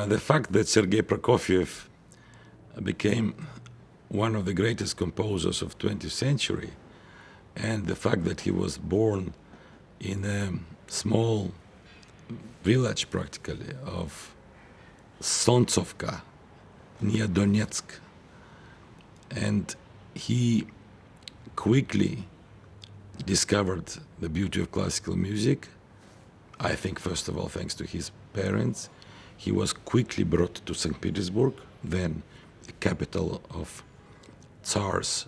The fact that Sergei Prokofiev became one of the greatest composers of 20th century, and the fact that he was born in a small village practically of Sontsovka near Donetsk, and he quickly discovered the beauty of classical music. I think, first of all, thanks to his parents. He was quickly brought to St. Petersburg, then the capital of Tsar's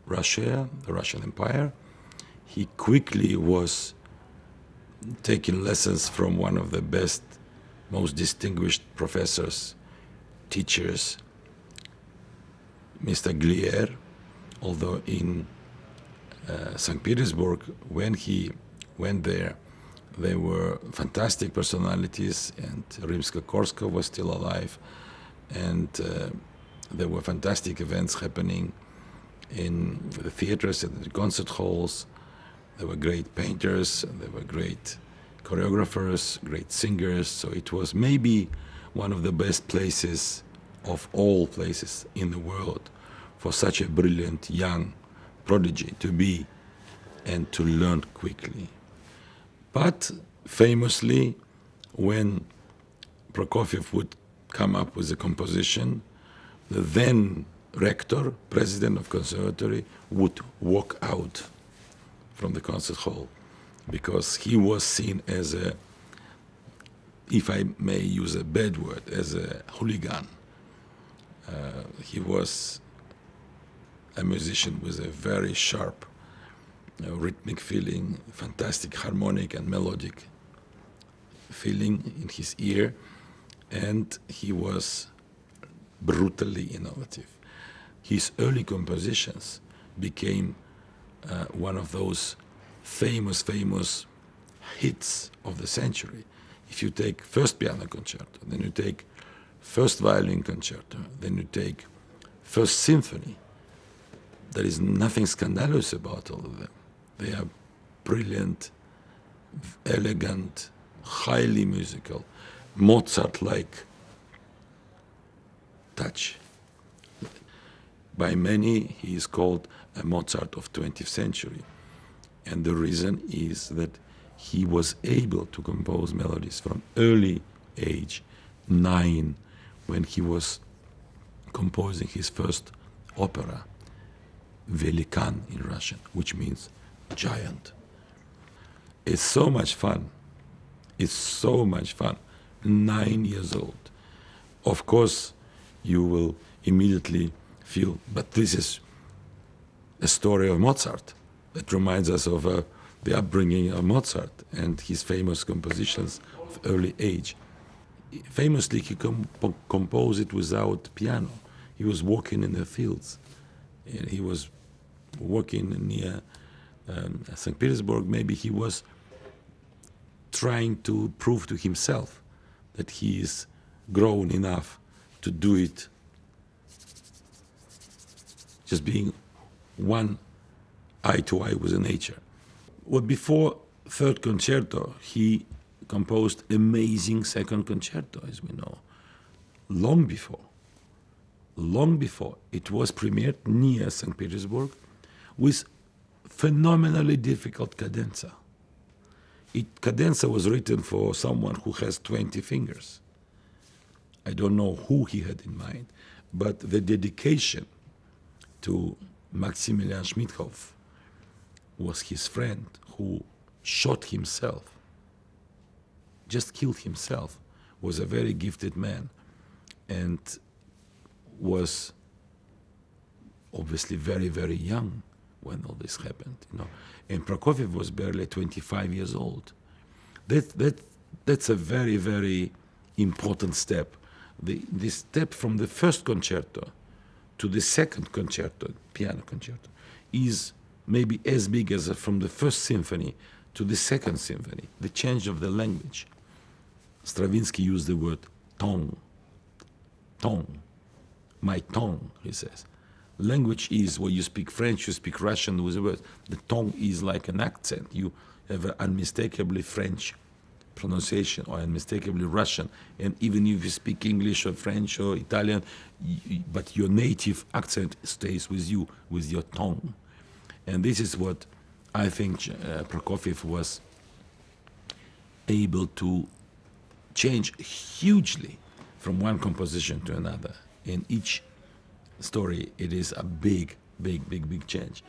Russia, the Russian Empire. He quickly was taking lessons from one of the best, most distinguished professors, teachers, Mr. Glier, although in St. Petersburg, when he went there were fantastic personalities, and Rimsky-Korsakov was still alive, and there were fantastic events happening in the theaters and the concert halls. There were great painters, and there were great choreographers, great singers, so it was maybe one of the best places of all places in the world for such a brilliant young prodigy to be and to learn quickly. But famously, when Prokofiev would come up with a composition, the then rector, president of conservatory, would walk out from the concert hall because he was seen as a, if I may use a bad word, as a hooligan. He was a musician with a very sharp rhythmic feeling, fantastic harmonic and melodic feeling in his ear, and he was brutally innovative. His early compositions became one of those famous hits of the century. If you take first piano concerto, then you take first violin concerto, then you take first symphony, there is nothing scandalous about all of them. They are brilliant, elegant, highly musical, Mozart-like touch. By many, he is called a Mozart of 20th century. And the reason is that he was able to compose melodies from early age, 9, when he was composing his first opera, Velikan in Russian, which means giant. It's so much fun. It's so much fun. 9 years old. Of course, you will immediately feel, but this is a story of Mozart. That reminds us of the upbringing of Mozart and his famous compositions of early age. Famously, he composed it without piano. He was walking in the fields. And he was working near St. Petersburg. Maybe he was trying to prove to himself that he is grown enough to do it, just being one eye to eye with nature. Well, before third concerto, he composed amazing second concerto, as we know. Long before, it was premiered near St. Petersburg with phenomenally difficult cadenza. Cadenza was written for someone who has 20 fingers. I don't know who he had in mind, but the dedication to Maximilian Schmidhoff was his friend who shot himself, just killed himself, was a very gifted man, and was obviously very, very young when all this happened, you know. And Prokofiev was barely 25 years old. That's a very, very important step. The step from the first concerto to the second concerto, piano concerto, is maybe as big as from the first symphony to the second symphony, the change of the language. Stravinsky used the word tongue. Tongue. My tongue, he says. Language is when you speak French, you speak Russian with the words. The tongue is like an accent. You have an unmistakably French pronunciation or unmistakably Russian, and even if you speak English or French or Italian, but your native accent stays with you, with your tongue. And this is what I think Prokofiev was able to change hugely from one composition to another. In each story, it is a big change.